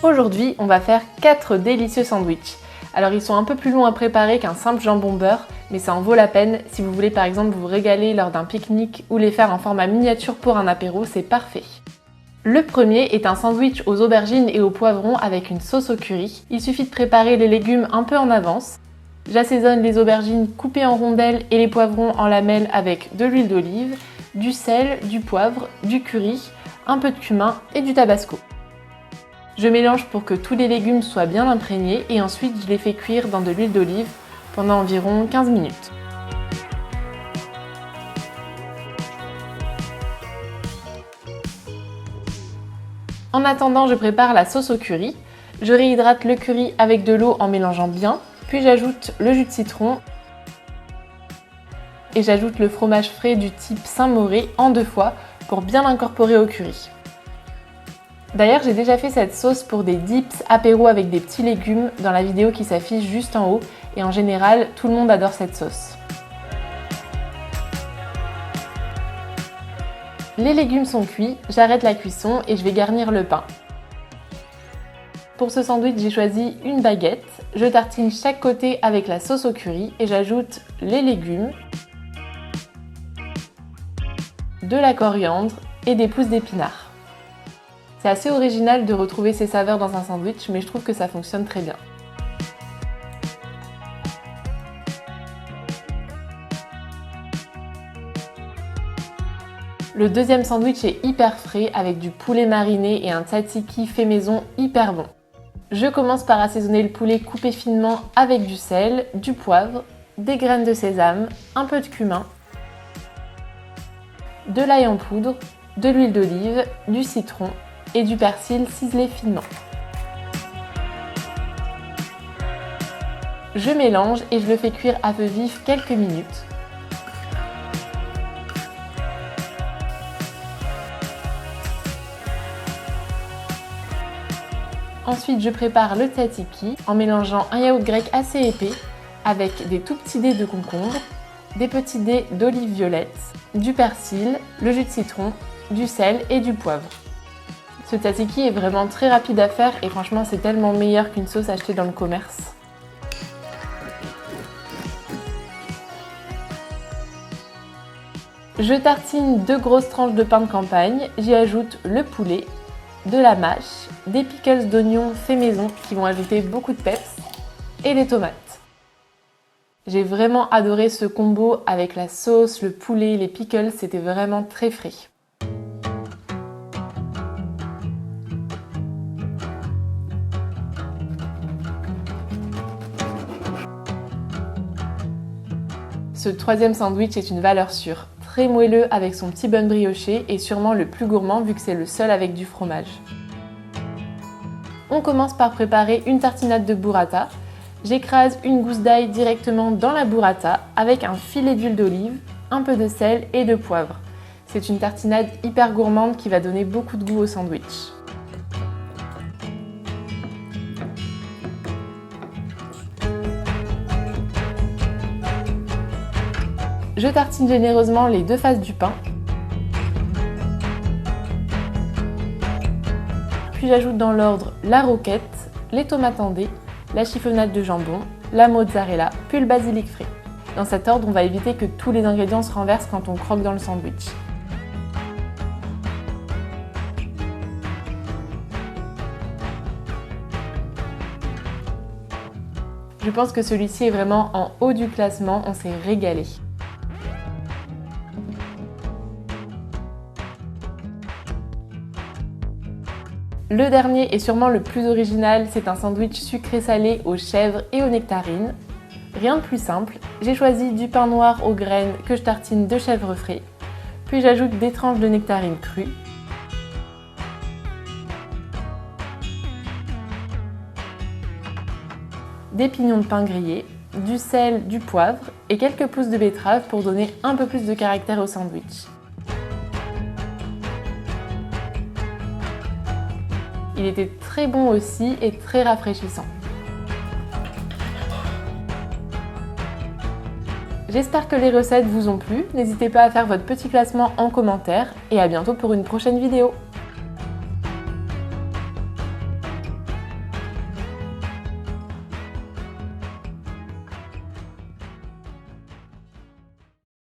Aujourd'hui, on va faire 4 délicieux sandwichs. Alors ils sont un peu plus longs à préparer qu'un simple jambon beurre, mais ça en vaut la peine. Si vous voulez par exemple vous régaler lors d'un pique-nique ou les faire en format miniature pour un apéro, c'est parfait. Le premier est un sandwich aux aubergines et aux poivrons avec une sauce au curry. Il suffit de préparer les légumes un peu en avance. J'assaisonne les aubergines coupées en rondelles et les poivrons en lamelles avec de l'huile d'olive, du sel, du poivre, du curry, un peu de cumin et du tabasco. Je mélange pour que tous les légumes soient bien imprégnés et ensuite je les fais cuire dans de l'huile d'olive pendant environ 15 minutes. En attendant, je prépare la sauce au curry. Je réhydrate le curry avec de l'eau en mélangeant bien, puis j'ajoute le jus de citron et j'ajoute le fromage frais du type Saint-Moré en 2 fois pour bien l'incorporer au curry. D'ailleurs, j'ai déjà fait cette sauce pour des dips apéro avec des petits légumes dans la vidéo qui s'affiche juste en haut et en général, tout le monde adore cette sauce. Les légumes sont cuits, j'arrête la cuisson et je vais garnir le pain. Pour ce sandwich, j'ai choisi une baguette. Je tartine chaque côté avec la sauce au curry et j'ajoute les légumes, de la coriandre et des pousses d'épinards. C'est assez original de retrouver ces saveurs dans un sandwich, mais je trouve que ça fonctionne très bien. Le deuxième sandwich est hyper frais avec du poulet mariné et un tzatziki fait maison hyper bon. Je commence par assaisonner le poulet coupé finement avec du sel, du poivre, des graines de sésame, un peu de cumin, de l'ail en poudre, de l'huile d'olive, du citron et du persil ciselé finement. Je mélange et je le fais cuire à feu vif quelques minutes. Ensuite, je prépare le tzatziki en mélangeant un yaourt grec assez épais avec des tout petits dés de concombre, des petits dés d'olive violette, du persil, le jus de citron, du sel et du poivre. Ce tzatziki est vraiment très rapide à faire et franchement c'est tellement meilleur qu'une sauce achetée dans le commerce. Je tartine 2 grosses tranches de pain de campagne, j'y ajoute le poulet, de la mâche, des pickles d'oignons faits maison qui vont ajouter beaucoup de peps et les tomates. J'ai vraiment adoré ce combo avec la sauce, le poulet, les pickles, c'était vraiment très frais. Ce troisième sandwich est une valeur sûre, très moelleux avec son petit bun brioché et sûrement le plus gourmand vu que c'est le seul avec du fromage. On commence par préparer une tartinade de burrata. J'écrase une gousse d'ail directement dans la burrata avec un filet d'huile d'olive, un peu de sel et de poivre. C'est une tartinade hyper gourmande qui va donner beaucoup de goût au sandwich. Je tartine généreusement les 2 faces du pain. Puis j'ajoute dans l'ordre la roquette, les tomates en dés, la chiffonnade de jambon, la mozzarella, puis le basilic frais. Dans cet ordre, on va éviter que tous les ingrédients se renversent quand on croque dans le sandwich. Je pense que celui-ci est vraiment en haut du classement, on s'est régalé. Le dernier est sûrement le plus original, c'est un sandwich sucré-salé aux chèvres et aux nectarines. Rien de plus simple, j'ai choisi du pain noir aux graines que je tartine de chèvre frais, puis j'ajoute des tranches de nectarines crues, des pignons de pain grillés, du sel, du poivre et quelques pousses de betterave pour donner un peu plus de caractère au sandwich. Il était très bon aussi et très rafraîchissant. J'espère que les recettes vous ont plu. N'hésitez pas à faire votre petit classement en commentaire et à bientôt pour une prochaine vidéo.